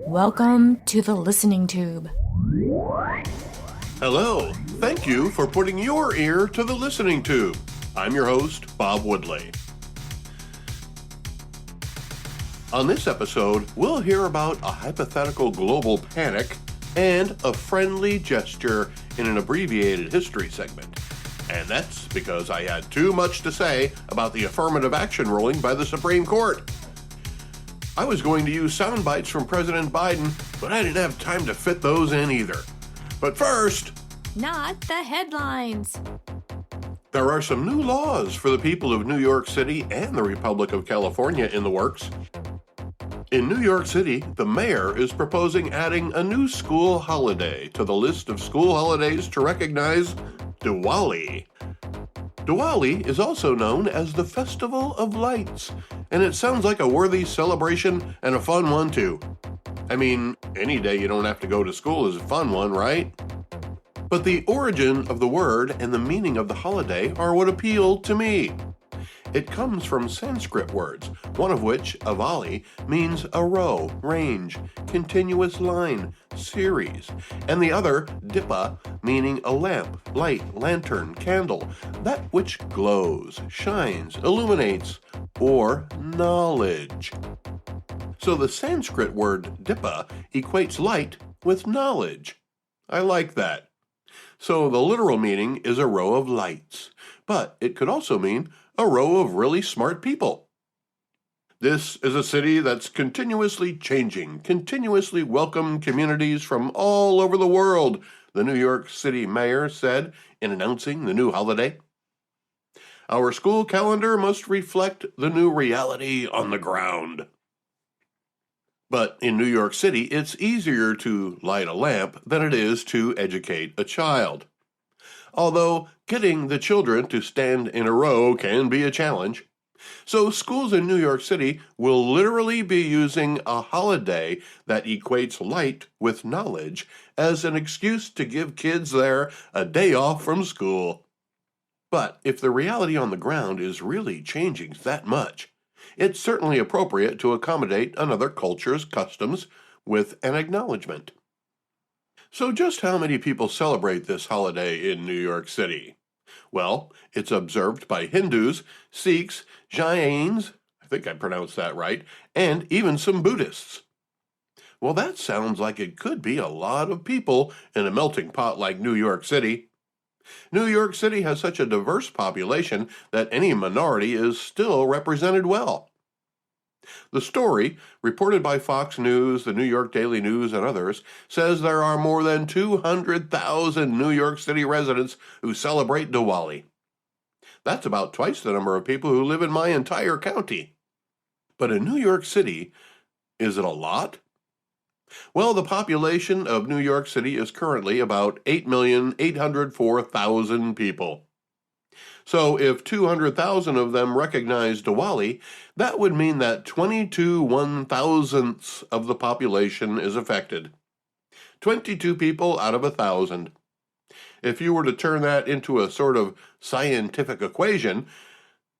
Welcome to the Listening Tube. Hello, thank you for putting your ear to the Listening Tube. I'm your host, Bob Woodley. On this episode, we'll hear about a hypothetical global panic and a friendly gesture in an abbreviated history segment. And that's because I had too much to say about the Affirmative Action ruling by the Supreme Court. I was going to use sound bites from President Biden, but I didn't have time to fit those in either. But first, Not the headlines. there are some new laws for the people of New York City and the Republic of California in the works. In New York City, the mayor is proposing adding a new school holiday to the list of school holidays to recognize Diwali. Diwali is also known as the Festival of Lights, and it sounds like a worthy celebration and a fun one too. I mean, any day you don't have to go to school is a fun one, right? But the origin of the word and the meaning of the holiday are what appeal to me. It comes from Sanskrit words, one of which, avali, means a row, range, continuous line, series, and the other, dipa, meaning a lamp, light, lantern, candle, that which glows, shines, illuminates, or knowledge. So the Sanskrit word dipa equates light with knowledge. I like that. So the literal meaning is a row of lights, but it could also mean a row of really smart people. This is a city that's continuously changing, continuously welcome communities from all over the world, the New York City mayor said in announcing the new holiday. Our school calendar must reflect the new reality on the ground. But in New York City, it's easier to light a lamp than it is to educate a child. Although getting the children to stand in a row can be a challenge. So schools in New York City will literally be using a holiday that equates light with knowledge as an excuse to give kids there a day off from school. But if the reality on the ground is really changing that much, it's certainly appropriate to accommodate another culture's customs with an acknowledgement. So just how many people celebrate this holiday in New York City? Well, it's observed by Hindus, Sikhs, Jains, I think I pronounced that right, and even some Buddhists. Well, that sounds like it could be a lot of people in a melting pot like New York City. New York City has such a diverse population that any minority is still represented well. The story, reported by Fox News, the New York Daily News, and others, says there are more than 200,000 New York City residents who celebrate Diwali. That's about twice the number of people who live in my entire county. But in New York City, is it a lot? Well, the population of New York City is currently about 8,804,000 people. So if 200,000 of them recognize Diwali, that would mean that 22 1,000ths of the population is affected. 22 people out of 1,000. If you were to turn that into a sort of scientific equation,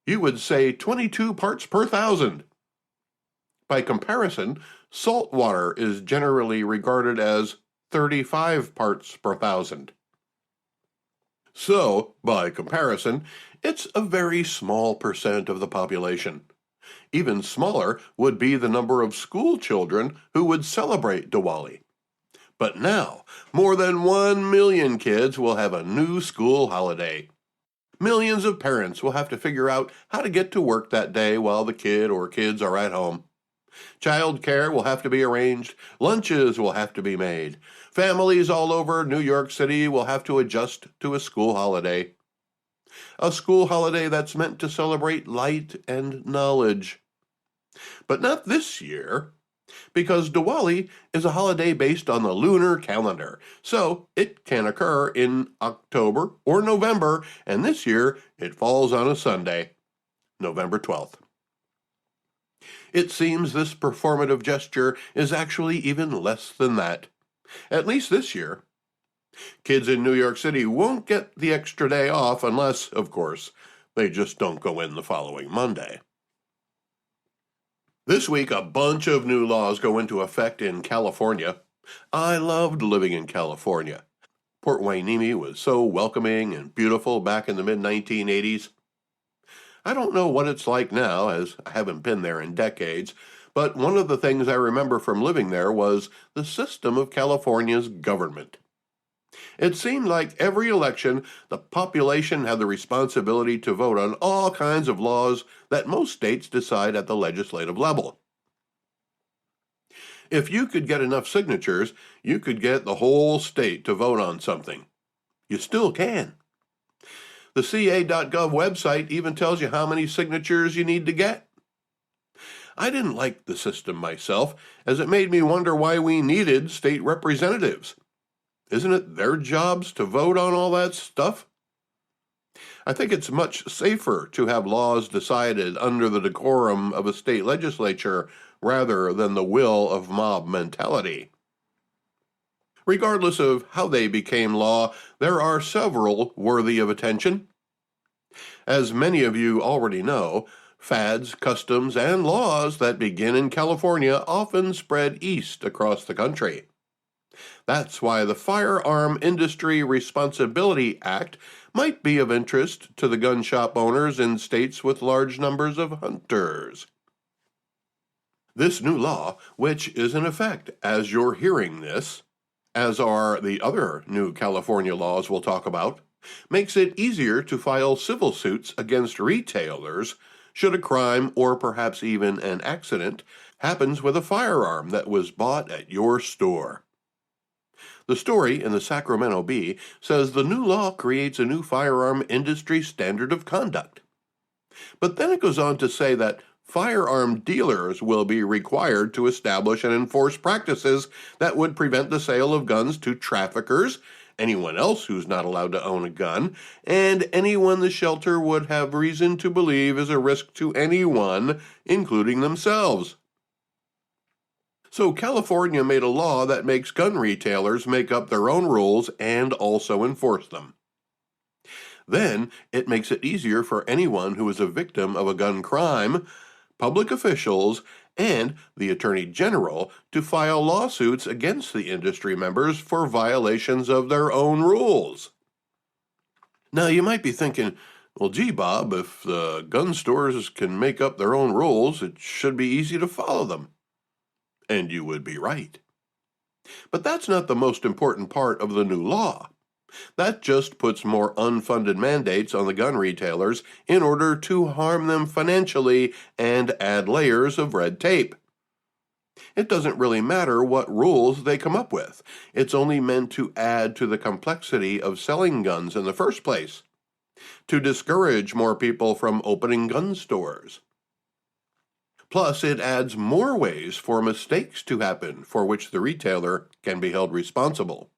you would say 22 parts per thousand. By comparison, salt water is generally regarded as 35 parts per thousand. So, by comparison, it's a very small percent of the population. Even smaller would be the number of school children who would celebrate Diwali. But now, more than 1 million kids will have a new school holiday. Millions of parents will have to figure out how to get to work that day while the kid or kids are at home. Child care will have to be arranged, lunches will have to be made. Families all over New York City will have to adjust to a school holiday. A school holiday that's meant to celebrate light and knowledge. But not this year, because Diwali is a holiday based on the lunar calendar, so it can occur in October or November, and this year it falls on a Sunday, November 12th. It seems this performative gesture is actually even less than that, at least this year. Kids in New York City won't get the extra day off unless, of course, they just don't go in the following Monday. This week, a bunch of new laws go into effect in California. I loved living in California. Port Hueneme was so welcoming and beautiful back in the mid-1980s. I don't know what it's like now, as I haven't been there in decades, but one of the things I remember from living there was the system of California's government. It seemed like every election, the population had the responsibility to vote on all kinds of laws that most states decide at the legislative level. If you could get enough signatures, you could get the whole state to vote on something. You still can. The ca.gov website even tells you how many signatures you need to get. I didn't like the system myself, as it made me wonder why we needed state representatives. Isn't it their jobs to vote on all that stuff? I think it's much safer to have laws decided under the decorum of a state legislature rather than the will of mob mentality. Regardless of how they became law, there are several worthy of attention. As many of you already know, fads, customs, and laws that begin in California often spread east across the country. That's why the Firearm Industry Responsibility Act might be of interest to the gun shop owners in states with large numbers of hunters. This new law, which is in effect as you're hearing this, as are the other new California laws we'll talk about, makes it easier to file civil suits against retailers should a crime or perhaps even an accident happens with a firearm that was bought at your store. The story in the Sacramento Bee says the new law creates a new firearm industry standard of conduct. But then it goes on to say that firearm dealers will be required to establish and enforce practices that would prevent the sale of guns to traffickers, anyone else who's not allowed to own a gun, and anyone the shelter would have reason to believe is a risk to anyone, including themselves. So California made a law that makes gun retailers make up their own rules and also enforce them. Then it makes it easier for anyone who is a victim of a gun crime, public officials, and the Attorney General to file lawsuits against the industry members for violations of their own rules. Now you might be thinking, well, gee, Bob, if the gun stores can make up their own rules, it should be easy to follow them. And you would be right. But that's not the most important part of the new law. That just puts more unfunded mandates on the gun retailers in order to harm them financially and add layers of red tape. It doesn't really matter what rules they come up with. It's only meant to add to the complexity of selling guns in the first place, to discourage more people from opening gun stores. Plus, it adds more ways for mistakes to happen for which the retailer can be held responsible.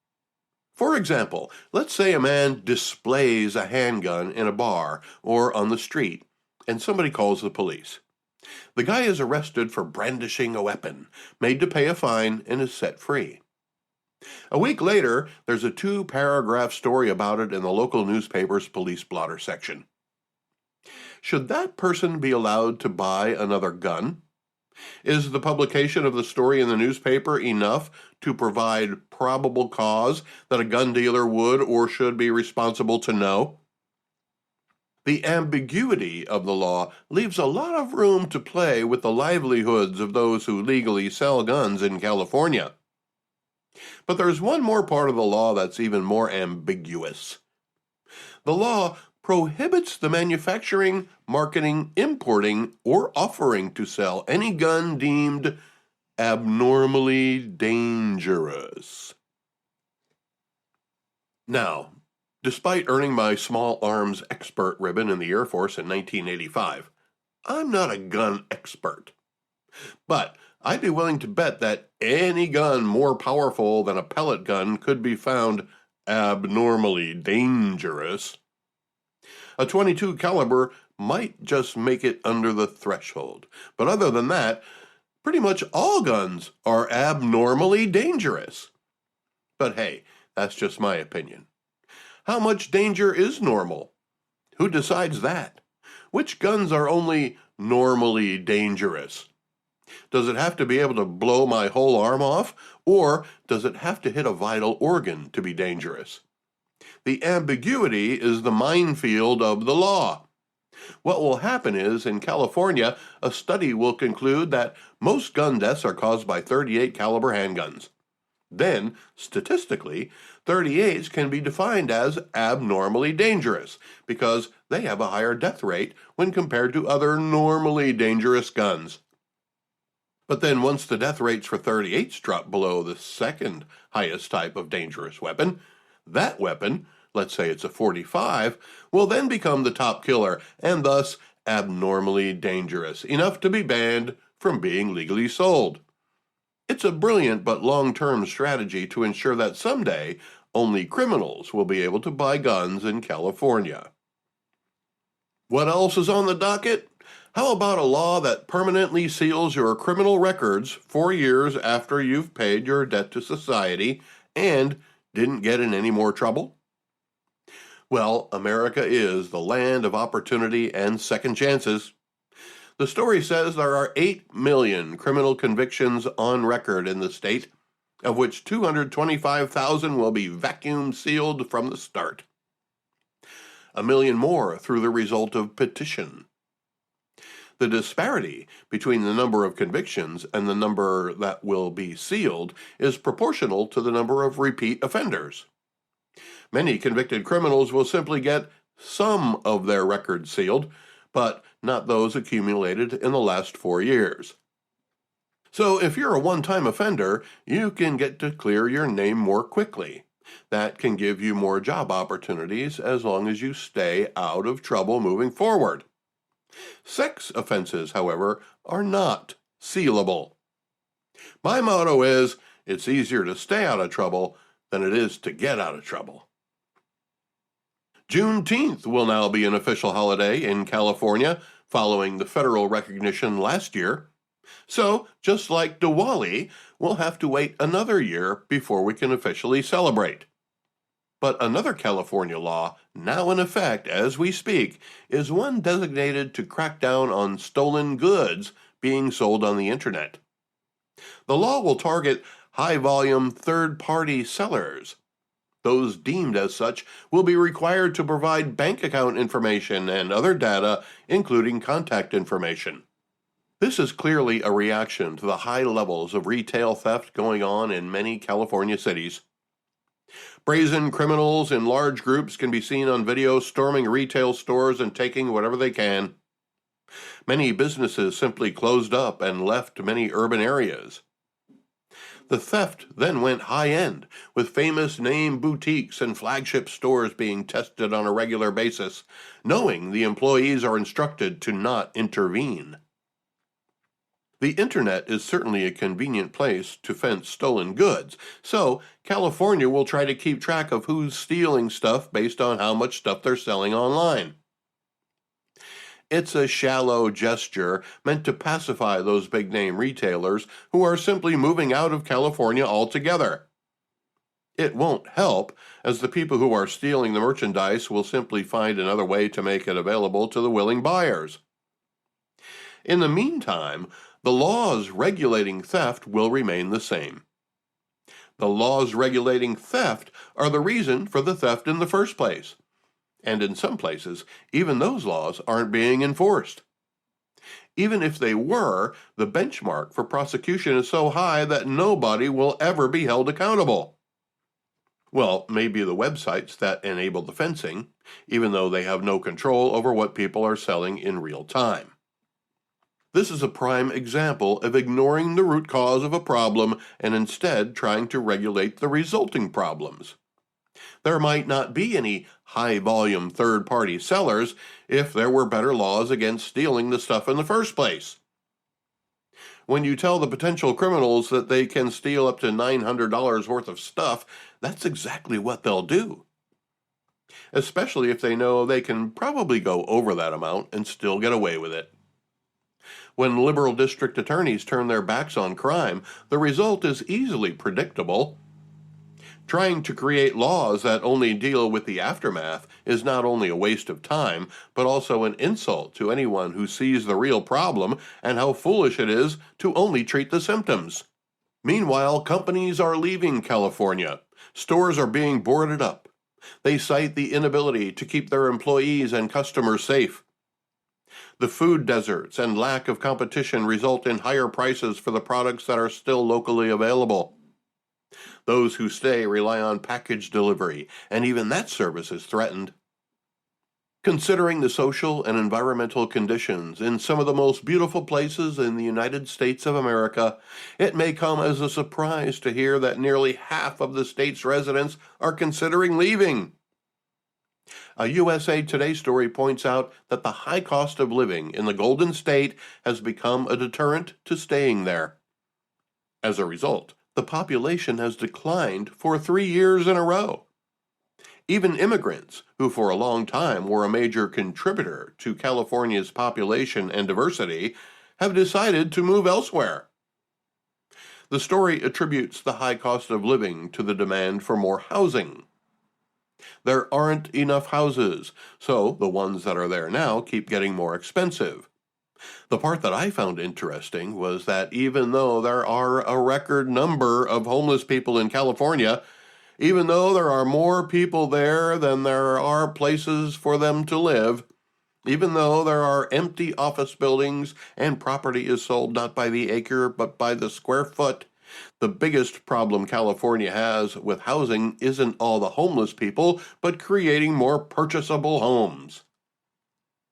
For example, let's say a man displays a handgun in a bar or on the street, and somebody calls the police. The guy is arrested for brandishing a weapon, made to pay a fine, and is set free. A week later, there's a 2-paragraph story about it in the local newspaper's police blotter section. Should that person be allowed to buy another gun? Is the publication of the story in the newspaper enough to provide probable cause that a gun dealer would or should be responsible to know? The ambiguity of the law leaves a lot of room to play with the livelihoods of those who legally sell guns in California. But there's one more part of the law that's even more ambiguous. The law prohibits the manufacturing, marketing, importing, or offering to sell any gun deemed abnormally dangerous. Now, despite earning my small arms expert ribbon in the Air Force in 1985, I'm not a gun expert. But I'd be willing to bet that any gun more powerful than a pellet gun could be found abnormally dangerous. A .22 caliber might just make it under the threshold. But other than that, pretty much all guns are abnormally dangerous. But hey, that's just my opinion. How much danger is normal? Who decides that? Which guns are only normally dangerous? Does it have to be able to blow my whole arm off, or does it have to hit a vital organ to be dangerous? The ambiguity is the minefield of the law. What will happen is, in California, a study will conclude that most gun deaths are caused by 38 caliber handguns. Then, statistically, 38s can be defined as abnormally dangerous because they have a higher death rate when compared to other normally dangerous guns. But then once the death rates for 38s drop below the second highest type of dangerous weapon, that weapon, let's say it's a 45, will then become the top killer and thus abnormally dangerous, enough to be banned from being legally sold. It's a brilliant but long-term strategy to ensure that someday only criminals will be able to buy guns in California. What else is on the docket? How about a law that permanently seals your criminal records 4 years after you've paid your debt to society and didn't get in any more trouble? Well, America is the land of opportunity and second chances. The story says there are 8 million criminal convictions on record in the state, of which 225,000 will be vacuum sealed from the start. 1 million more through the result of petition. The disparity between the number of convictions and the number that will be sealed is proportional to the number of repeat offenders. Many convicted criminals will simply get some of their records sealed, but not those accumulated in the last 4 years. So if you're a one-time offender, you can get to clear your name more quickly. That can give you more job opportunities as long as you stay out of trouble moving forward. Sex offenses, however, are not sealable. My motto is, it's easier to stay out of trouble than it is to get out of trouble. Juneteenth will now be an official holiday in California, following the federal recognition last year. So, just like Diwali, we'll have to wait another year before we can officially celebrate. But another California law, now in effect as we speak, is one designated to crack down on stolen goods being sold on the internet. The law will target high-volume third-party sellers. Those deemed as such will be required to provide bank account information and other data, including contact information. This is clearly a reaction to the high levels of retail theft going on in many California cities. Brazen criminals in large groups can be seen on video storming retail stores and taking whatever they can. Many businesses simply closed up and left many urban areas. The theft then went high-end, with famous name boutiques and flagship stores being tested on a regular basis, knowing the employees are instructed to not intervene. The internet is certainly a convenient place to fence stolen goods, so California will try to keep track of who's stealing stuff based on how much stuff they're selling online. It's a shallow gesture meant to pacify those big-name retailers who are simply moving out of California altogether. It won't help, as the people who are stealing the merchandise will simply find another way to make it available to the willing buyers. In the meantime, the laws regulating theft will remain the same. The laws regulating theft are the reason for the theft in the first place. And in some places, even those laws aren't being enforced. Even if they were, the benchmark for prosecution is so high that nobody will ever be held accountable. Well, maybe the websites that enable the fencing, even though they have no control over what people are selling in real time. This is a prime example of ignoring the root cause of a problem and instead trying to regulate the resulting problems. There might not be any high-volume third-party sellers if there were better laws against stealing the stuff in the first place. When you tell the potential criminals that they can steal up to $900 worth of stuff, that's exactly what they'll do. Especially if they know they can probably go over that amount and still get away with it. When liberal district attorneys turn their backs on crime, the result is easily predictable. Trying to create laws that only deal with the aftermath is not only a waste of time, but also an insult to anyone who sees the real problem and how foolish it is to only treat the symptoms. Meanwhile, companies are leaving California. Stores are being boarded up. They cite the inability to keep their employees and customers safe. The food deserts and lack of competition result in higher prices for the products that are still locally available. Those who stay rely on package delivery, and even that service is threatened. Considering the social and environmental conditions in some of the most beautiful places in the United States of America, it may come as a surprise to hear that nearly half of the state's residents are considering leaving. A USA Today story points out that the high cost of living in the Golden State has become a deterrent to staying there. As a result, the population has declined for 3 years in a row. Even immigrants, who for a long time were a major contributor to California's population and diversity, have decided to move elsewhere. The story attributes the high cost of living to the demand for more housing. There aren't enough houses, so the ones that are there now keep getting more expensive. The part that I found interesting was that even though there are a record number of homeless people in California, even though there are more people there than there are places for them to live, even though there are empty office buildings and property is sold not by the acre but by the square foot, the biggest problem California has with housing isn't all the homeless people, but creating more purchasable homes.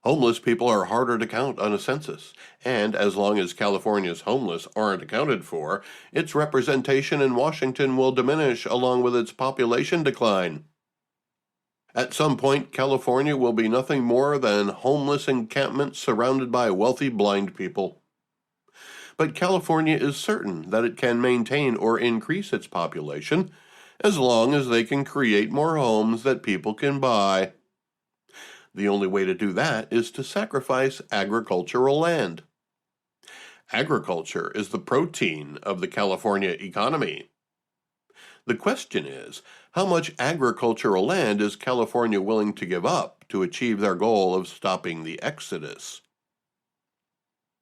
Homeless people are harder to count on a census, and as long as California's homeless aren't accounted for, its representation in Washington will diminish along with its population decline. At some point, California will be nothing more than homeless encampments surrounded by wealthy blind people. But California is certain that it can maintain or increase its population as long as they can create more homes that people can buy. The only way to do that is to sacrifice agricultural land. Agriculture is the protein of the California economy. The question is, how much agricultural land is California willing to give up to achieve their goal of stopping the exodus?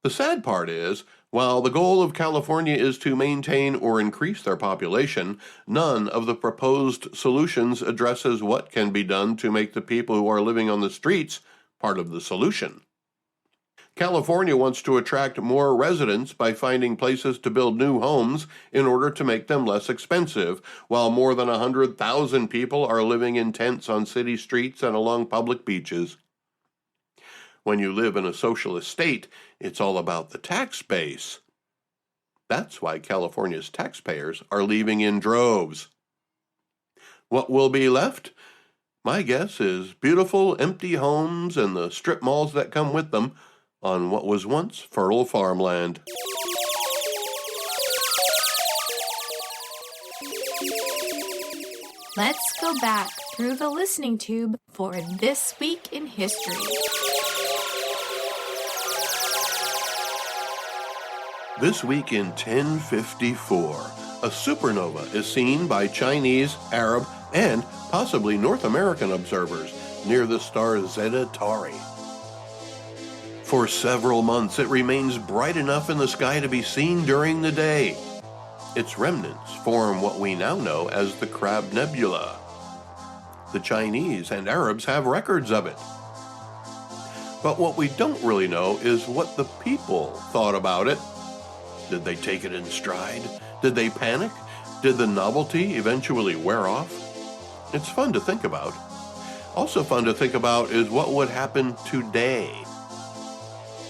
The sad part is, while the goal of California is to maintain or increase their population, none of the proposed solutions addresses what can be done to make the people who are living on the streets part of the solution. California wants to attract more residents by finding places to build new homes in order to make them less expensive, while more than 100,000 people are living in tents on city streets and along public beaches. When you live in a socialist state, it's all about the tax base. That's why California's taxpayers are leaving in droves. What will be left? My guess is beautiful empty homes and the strip malls that come with them on what was once fertile farmland. Let's go back through the listening tube for This Week in History. This week in 1054, a supernova is seen by Chinese, Arab, and possibly North American observers near the star Zeta Tauri. For several months, it remains bright enough in the sky to be seen during the day. Its remnants form what we now know as the Crab Nebula. The Chinese and Arabs have records of it. But what we don't really know is what the people thought about it. Did they take it in stride? Did they panic? Did the novelty eventually wear off? It's fun to think about. Also fun to think about is what would happen today.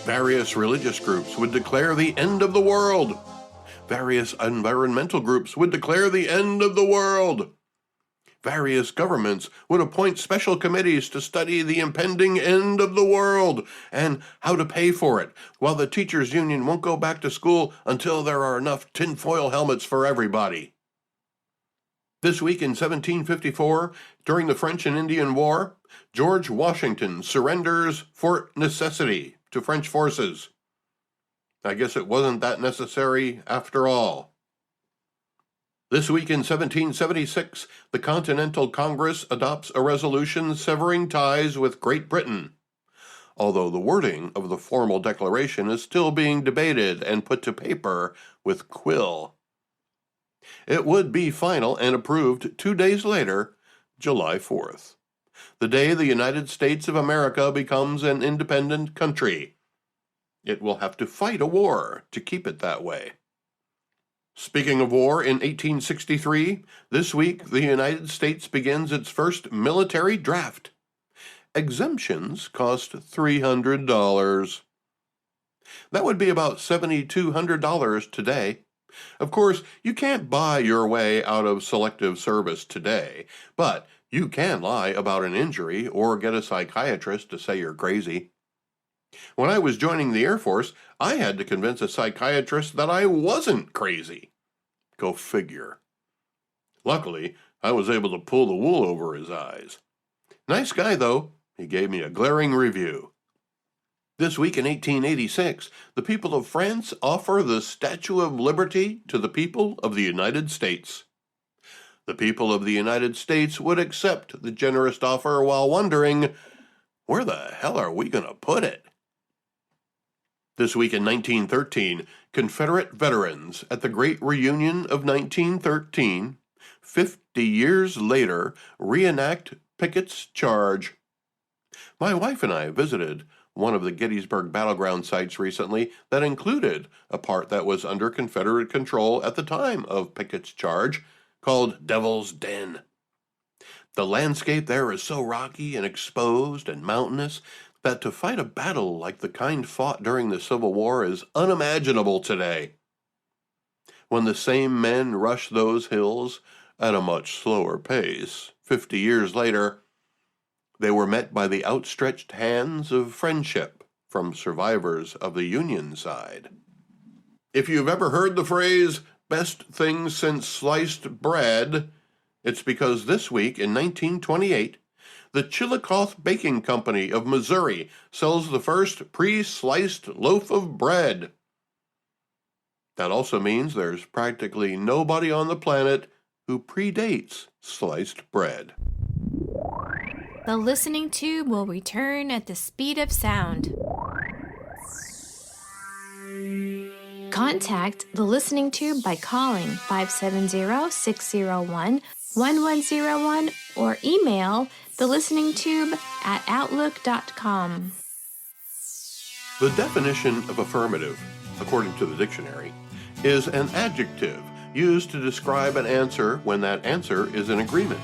Various religious groups would declare the end of the world. Various environmental groups would declare the end of the world. Various governments would appoint special committees to study the impending end of the world and how to pay for it, while the teachers' union won't go back to school until there are enough tinfoil helmets for everybody. This week in 1754, during the French and Indian War, George Washington surrenders Fort Necessity to French forces. I guess it wasn't that necessary after all. This week in 1776, the Continental Congress adopts a resolution severing ties with Great Britain, although the wording of the formal declaration is still being debated and put to paper with quill. It would be final and approved 2 days later, July 4th, the day the United States of America becomes an independent country. It will have to fight a war to keep it that way. Speaking of war, in 1863, this week the United States begins its first military draft. Exemptions cost $300. That would be about $7,200 today. Of course, you can't buy your way out of selective service today, but you can lie about an injury or get a psychiatrist to say you're crazy. When I was joining the Air Force, I had to convince a psychiatrist that I wasn't crazy. Go figure. Luckily, I was able to pull the wool over his eyes. Nice guy, though. He gave me a glaring review. This week in 1886, the people of France offer the Statue of Liberty to the people of the United States. The people of the United States would accept the generous offer while wondering, where the hell are we going to put it? This week in 1913, Confederate veterans at the Great Reunion of 1913, 50 years later, reenact Pickett's Charge. My wife and I visited one of the Gettysburg battleground sites recently that included a part that was under Confederate control at the time of Pickett's Charge, called Devil's Den. The landscape there is so rocky and exposed and mountainous that to fight a battle like the kind fought during the Civil War is unimaginable today. When the same men rush those hills at a much slower pace, 50 years later, they were met by the outstretched hands of friendship from survivors of the Union side. If you've ever heard the phrase, best thing since sliced bread, it's because this week in 1928, the Chillicothe Baking Company of Missouri sells the first pre-sliced loaf of bread. That also means there's practically nobody on the planet who predates sliced bread. The listening tube will return at the speed of sound. Contact the listening tube by calling 570-601-1101 or email thelisteningtube@outlook.com. The definition of affirmative, according to the dictionary, is an adjective used to describe an answer when that answer is in agreement,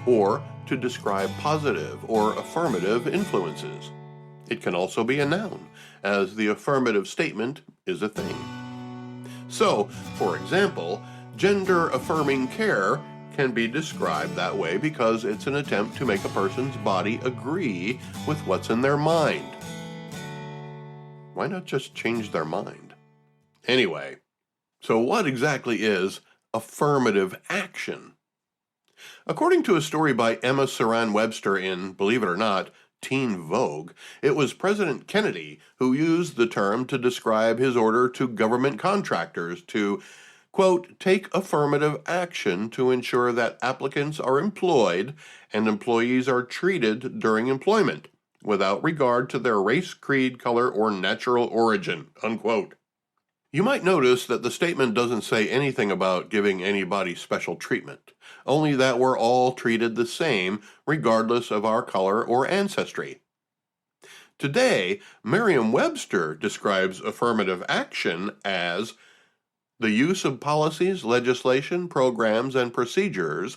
or to describe positive or affirmative influences. It can also be a noun, as the affirmative statement is a thing. So, for example, gender-affirming care can be described that way because it's an attempt to make a person's body agree with what's in their mind. Why not just change their mind? Anyway, so what exactly is affirmative action? According to a story by Emma Saran Webster in, believe it or not, Teen Vogue, it was President Kennedy who used the term to describe his order to government contractors to, quote, take affirmative action to ensure that applicants are employed and employees are treated during employment, without regard to their race, creed, color, or natural origin, unquote. You might notice that the statement doesn't say anything about giving anybody special treatment, only that we're all treated the same regardless of our color or ancestry. Today, Merriam-Webster describes affirmative action as the use of policies, legislation, programs, and procedures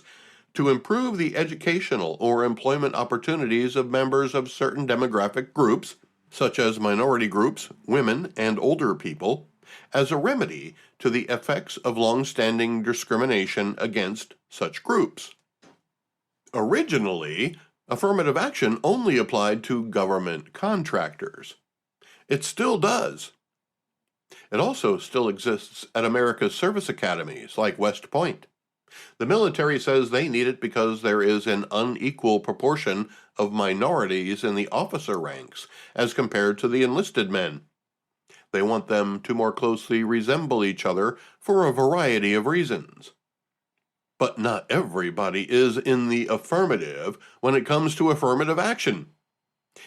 to improve the educational or employment opportunities of members of certain demographic groups, such as minority groups, women, and older people, as a remedy to the effects of long-standing discrimination against such groups. Originally, affirmative action only applied to government contractors. It still does. It also still exists at America's service academies like West Point. The military says they need it because there is an unequal proportion of minorities in the officer ranks as compared to the enlisted men. They want them to more closely resemble each other for a variety of reasons. But not everybody is in the affirmative when it comes to affirmative action.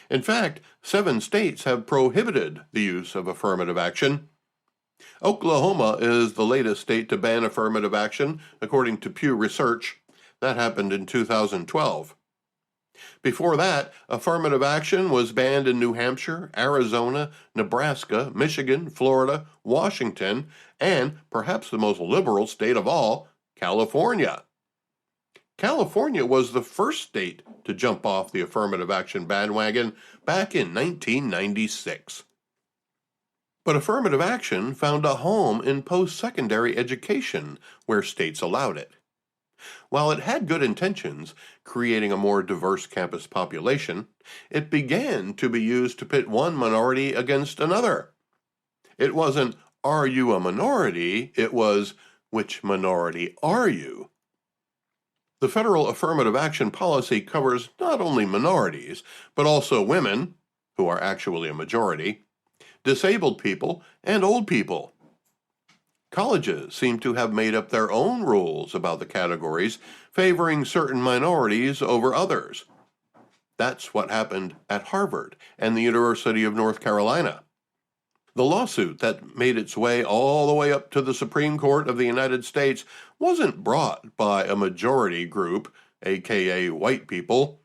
In fact, 7 states have prohibited the use of affirmative action. Oklahoma is the latest state to ban affirmative action, according to Pew Research. That happened in 2012. Before that, affirmative action was banned in New Hampshire, Arizona, Nebraska, Michigan, Florida, Washington, and perhaps the most liberal state of all, California. California was the first state to jump off the affirmative action bandwagon back in 1996. But affirmative action found a home in post-secondary education where states allowed it. While it had good intentions, creating a more diverse campus population, it began to be used to pit one minority against another. It wasn't, "Are you a minority?" It was, "Which minority are you?" The federal affirmative action policy covers not only minorities, but also women, who are actually a majority, disabled people, and old people. Colleges seem to have made up their own rules about the categories, favoring certain minorities over others. That's what happened at Harvard and the University of North Carolina. The lawsuit that made its way all the way up to the Supreme Court of the United States wasn't brought by a majority group, aka white people.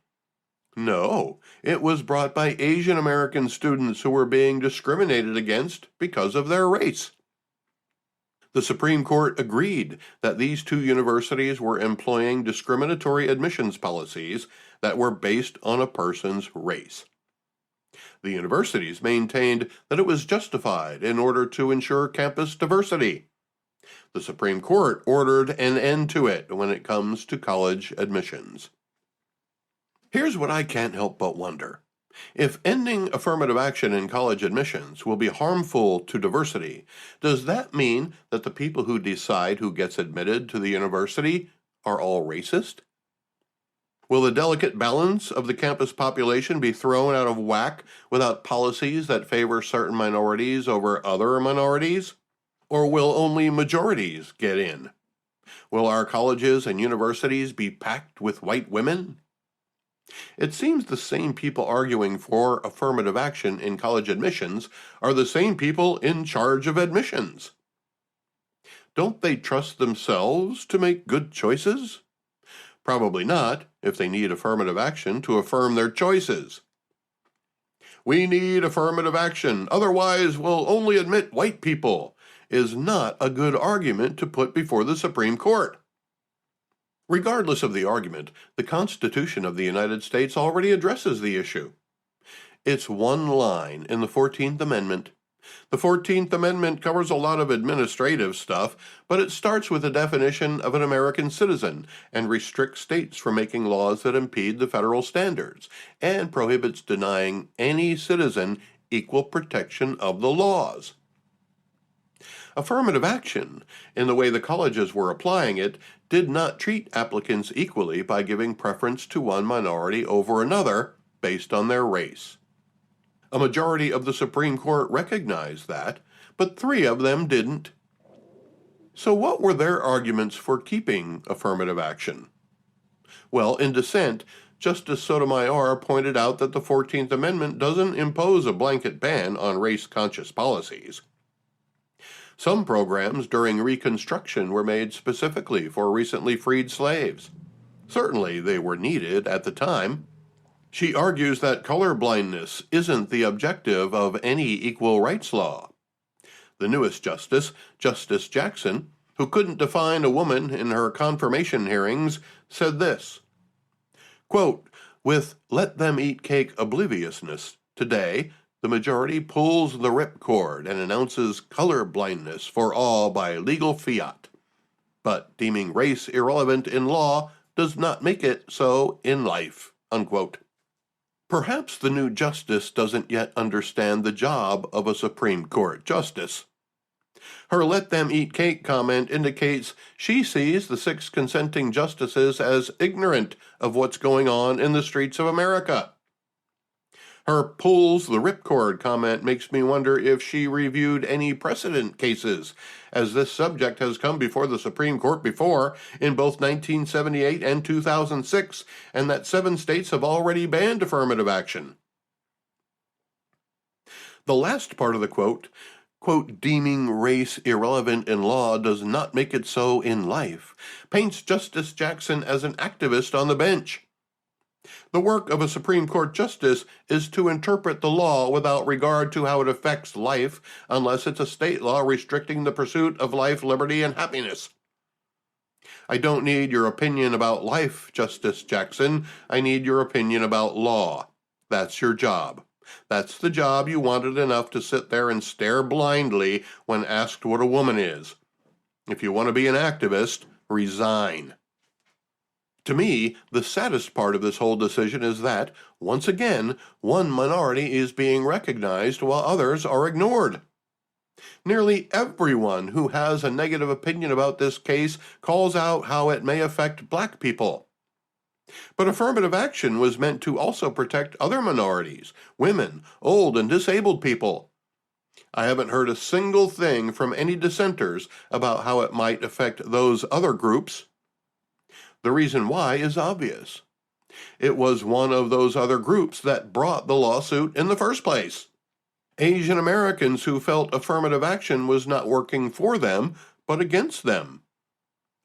No, it was brought by Asian American students who were being discriminated against because of their race. The Supreme Court agreed that these 2 universities were employing discriminatory admissions policies that were based on a person's race. The universities maintained that it was justified in order to ensure campus diversity. The Supreme Court ordered an end to it when it comes to college admissions. Here's what I can't help but wonder. If ending affirmative action in college admissions will be harmful to diversity, does that mean that the people who decide who gets admitted to the university are all racist? Will the delicate balance of the campus population be thrown out of whack without policies that favor certain minorities over other minorities? Or will only majorities get in? Will our colleges and universities be packed with white women? It seems the same people arguing for affirmative action in college admissions are the same people in charge of admissions. Don't they trust themselves to make good choices? Probably not, if they need affirmative action to affirm their choices. "We need affirmative action, otherwise we'll only admit white people," is not a good argument to put before the Supreme Court. Regardless of the argument, the Constitution of the United States already addresses the issue. It's one line in the 14th Amendment. The 14th Amendment covers a lot of administrative stuff, but it starts with a definition of an American citizen and restricts states from making laws that impede the federal standards, and prohibits denying any citizen equal protection of the laws. Affirmative action, in the way the colleges were applying it, did not treat applicants equally by giving preference to one minority over another based on their race. A majority of the Supreme Court recognized that, but 3 of them didn't. So what were their arguments for keeping affirmative action? Well, in dissent, Justice Sotomayor pointed out that the 14th Amendment doesn't impose a blanket ban on race-conscious policies. Some programs during Reconstruction were made specifically for recently freed slaves. Certainly they were needed at the time. She argues that color blindness isn't the objective of any equal rights law. The newest justice, Justice Jackson, who couldn't define a woman in her confirmation hearings, said this, quote, "With let them eat cake obliviousness, today, the majority pulls the ripcord and announces color blindness for all by legal fiat. But deeming race irrelevant in law does not make it so in life," unquote. Perhaps the new justice doesn't yet understand the job of a Supreme Court justice. Her let them eat cake comment indicates she sees the 6 consenting justices as ignorant of what's going on in the streets of America. Her pulls the ripcord comment makes me wonder if she reviewed any precedent cases, as this subject has come before the Supreme Court before in both 1978 and 2006, and that 7 states have already banned affirmative action. The last part of the quote, deeming race irrelevant in law does not make it so in life, paints Justice Jackson as an activist on the bench. The work of a Supreme Court justice is to interpret the law without regard to how it affects life, unless it's a state law restricting the pursuit of life, liberty, and happiness. I don't need your opinion about life, Justice Jackson. I need your opinion about law. That's your job. That's the job you wanted enough to sit there and stare blindly when asked what a woman is. If you want to be an activist, resign. To me, the saddest part of this whole decision is that, once again, one minority is being recognized while others are ignored. Nearly everyone who has a negative opinion about this case calls out how it may affect black people. But affirmative action was meant to also protect other minorities, women, old and disabled people. I haven't heard a single thing from any dissenters about how it might affect those other groups. The reason why is obvious. It was one of those other groups that brought the lawsuit in the first place. Asian Americans who felt affirmative action was not working for them, but against them.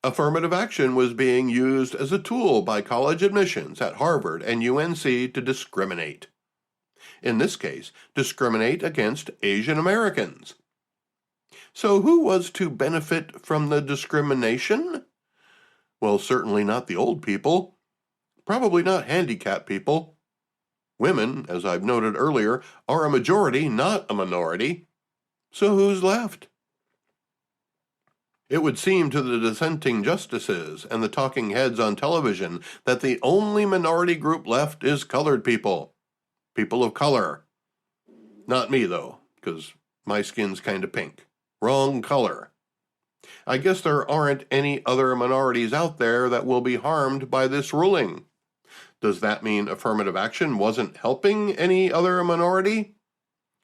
Affirmative action was being used as a tool by college admissions at Harvard and UNC to discriminate. In this case, discriminate against Asian Americans. So who was to benefit from the discrimination? Well, certainly not the old people. Probably not handicapped people. Women, as I've noted earlier, are a majority, not a minority. So who's left? It would seem to the dissenting justices and the talking heads on television that the only minority group left is colored people. People of color. Not me, though, because my skin's kind of pink. Wrong color. I guess there aren't any other minorities out there that will be harmed by this ruling. Does that mean affirmative action wasn't helping any other minority?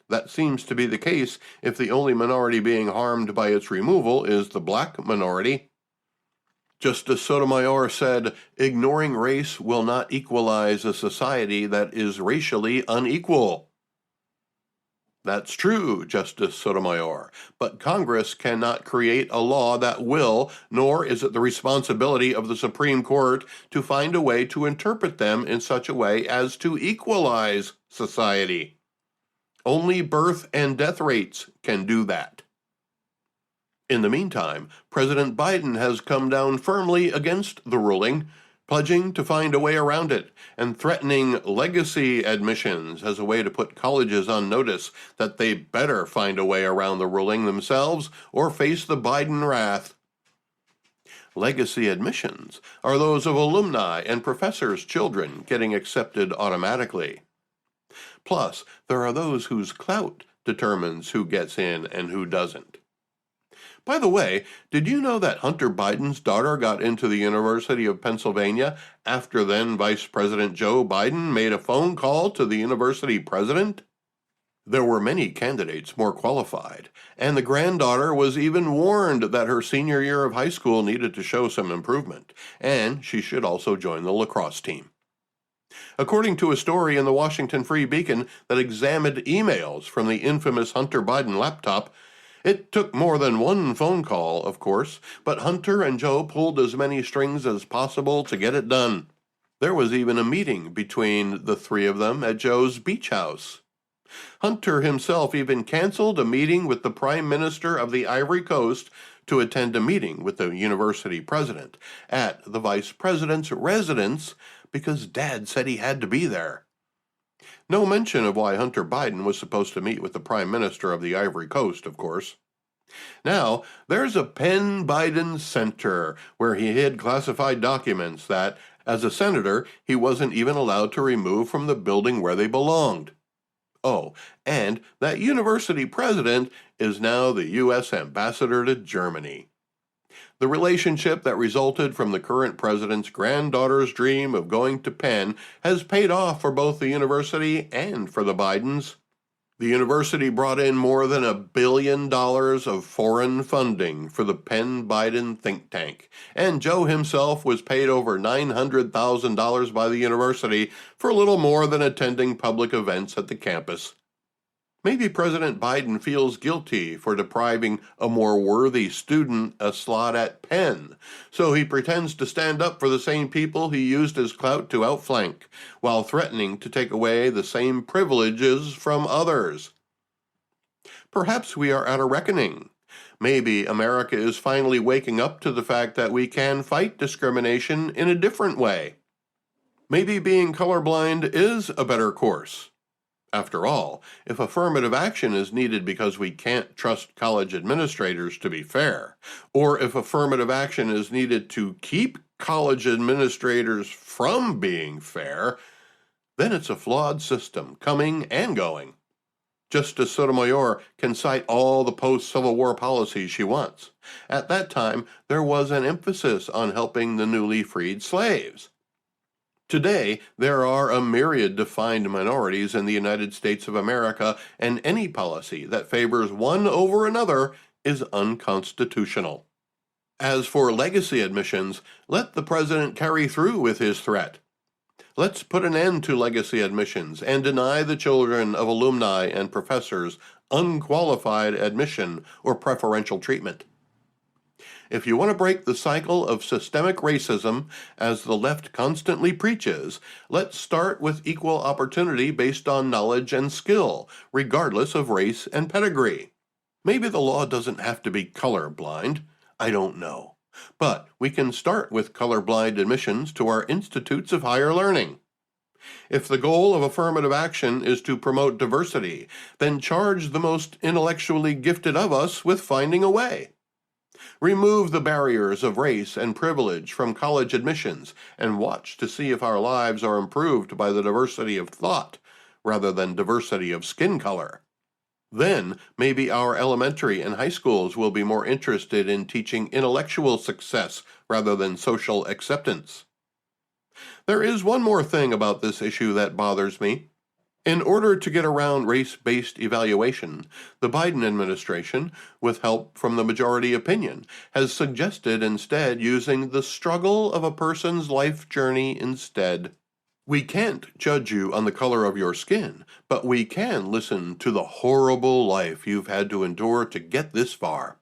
That seems to be the case if the only minority being harmed by its removal is the black minority. Justice Sotomayor said, ignoring race will not equalize a society that is racially unequal. That's true, Justice Sotomayor, but Congress cannot create a law that will, nor is it the responsibility of the Supreme Court to find a way to interpret them in such a way as to equalize society. Only birth and death rates can do that. In the meantime, President Biden has come down firmly against the ruling, pledging to find a way around it, and threatening legacy admissions as a way to put colleges on notice that they better find a way around the ruling themselves or face the Biden wrath. Legacy admissions are those of alumni and professors' children getting accepted automatically. Plus, there are those whose clout determines who gets in and who doesn't. By the way, did you know that Hunter Biden's daughter got into the University of Pennsylvania after then Vice President Joe Biden made a phone call to the university president? There were many candidates more qualified, and the granddaughter was even warned that her senior year of high school needed to show some improvement, and she should also join the lacrosse team. According to a story in the Washington Free Beacon that examined emails from the infamous Hunter Biden laptop, it took more than one phone call, of course, but Hunter and Joe pulled as many strings as possible to get it done. There was even a meeting between the three of them at Joe's beach house. Hunter himself even canceled a meeting with the Prime Minister of the Ivory Coast to attend a meeting with the university president at the vice president's residence because Dad said he had to be there. No mention of why Hunter Biden was supposed to meet with the Prime Minister of the Ivory Coast, of course. Now, there's a Penn Biden Center where he hid classified documents that, as a senator, he wasn't even allowed to remove from the building where they belonged. Oh, and that university president is now the U.S. ambassador to Germany. The relationship that resulted from the current president's granddaughter's dream of going to Penn has paid off for both the university and for the Bidens. The university brought in more than $1 billion of foreign funding for the Penn-Biden think tank, and Joe himself was paid over $900,000 by the university for little more than attending public events at the campus. Maybe President Biden feels guilty for depriving a more worthy student a slot at Penn, so he pretends to stand up for the same people he used his clout to outflank, while threatening to take away the same privileges from others. Perhaps we are at a reckoning. Maybe America is finally waking up to the fact that we can fight discrimination in a different way. Maybe being colorblind is a better course. After all, if affirmative action is needed because we can't trust college administrators to be fair, or if affirmative action is needed to keep college administrators from being fair, then it's a flawed system, coming and going. Justice Sotomayor can cite all the post-Civil War policies she wants. At that time, there was an emphasis on helping the newly freed slaves. Today, there are a myriad defined minorities in the United States of America, and any policy that favors one over another is unconstitutional. As for legacy admissions, let the president carry through with his threat. Let's put an end to legacy admissions and deny the children of alumni and professors unqualified admission or preferential treatment. If you want to break the cycle of systemic racism, as the left constantly preaches, let's start with equal opportunity based on knowledge and skill, regardless of race and pedigree. Maybe the law doesn't have to be colorblind. I don't know. But we can start with colorblind admissions to our institutes of higher learning. If the goal of affirmative action is to promote diversity, then charge the most intellectually gifted of us with finding a way. Remove the barriers of race and privilege from college admissions and watch to see if our lives are improved by the diversity of thought rather than diversity of skin color. Then maybe our elementary and high schools will be more interested in teaching intellectual success rather than social acceptance. There is one more thing about this issue that bothers me. In order to get around race-based evaluation, the Biden administration, with help from the majority opinion, has suggested instead using the struggle of a person's life journey instead. We can't judge you on the color of your skin, but we can listen to the horrible life you've had to endure to get this far.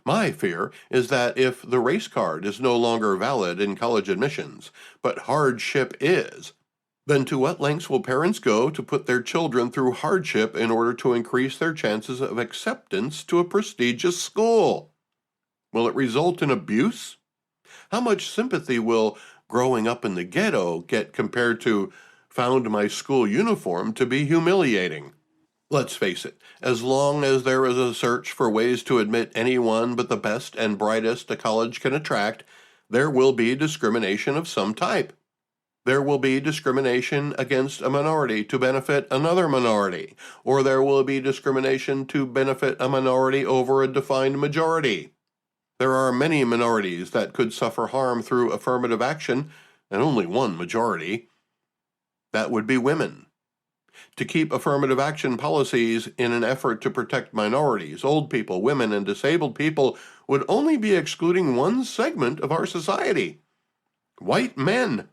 My fear is that if the race card is no longer valid in college admissions, but hardship is, then to what lengths will parents go to put their children through hardship in order to increase their chances of acceptance to a prestigious school? Will it result in abuse? How much sympathy will growing up in the ghetto get compared to found my school uniform to be humiliating? Let's face it, as long as there is a search for ways to admit anyone but the best and brightest a college can attract, there will be discrimination of some type. There will be discrimination against a minority to benefit another minority, or there will be discrimination to benefit a minority over a defined majority. There are many minorities that could suffer harm through affirmative action, and only one majority. That would be women. To keep affirmative action policies in an effort to protect minorities, old people, women, and disabled people would only be excluding one segment of our society: white men.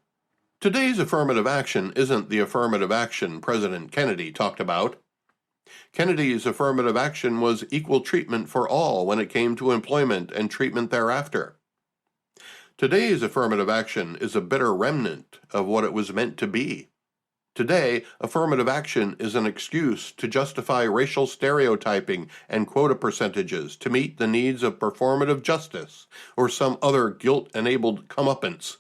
Today's affirmative action isn't the affirmative action President Kennedy talked about. Kennedy's affirmative action was equal treatment for all when it came to employment and treatment thereafter. Today's affirmative action is a bitter remnant of what it was meant to be. Today, affirmative action is an excuse to justify racial stereotyping and quota percentages to meet the needs of performative justice or some other guilt-enabled comeuppance.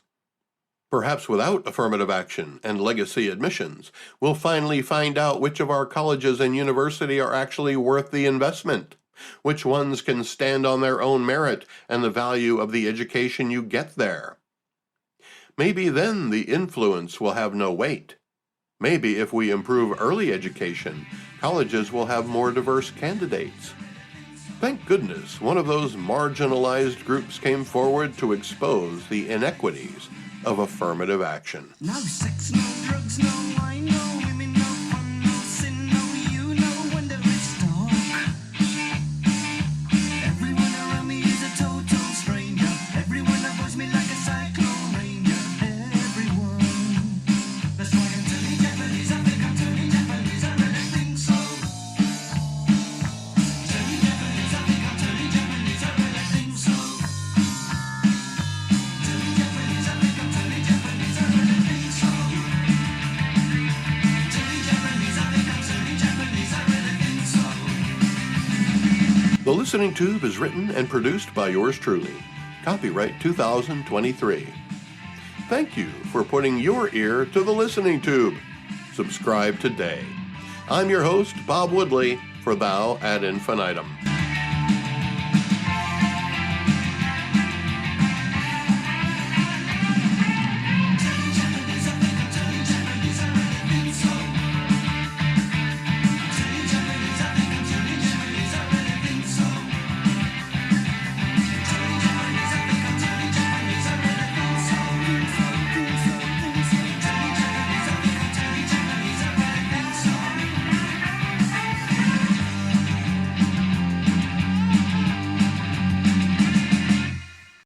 Perhaps without affirmative action and legacy admissions, we'll finally find out which of our colleges and university are actually worth the investment, which ones can stand on their own merit and the value of the education you get there. Maybe then the influence will have no weight. Maybe if we improve early education, colleges will have more diverse candidates. Thank goodness one of those marginalized groups came forward to expose the inequities of affirmative action. No sex, no drugs, no wine, no women, no fun, no sin, no you, no wonder it's dark. Everyone around me is a total stranger. Everyone avoids me like a cyclone ranger. Everyone. That's why I'm turning Japanese. I think I'm turning Japanese. I really think so. Turning Japanese. I think I'm turning Japanese. I really think so. Turning Japanese. I think I'm turning Japanese. I really think so. Turning Japanese. I think I'm turning Japanese. I really think so. The Listening Tube is written and produced by yours truly. Copyright 2023. Thank you for putting your ear to the Listening Tube. Subscribe today. I'm your host, Bob Woodley, for Thou ad Infinitum.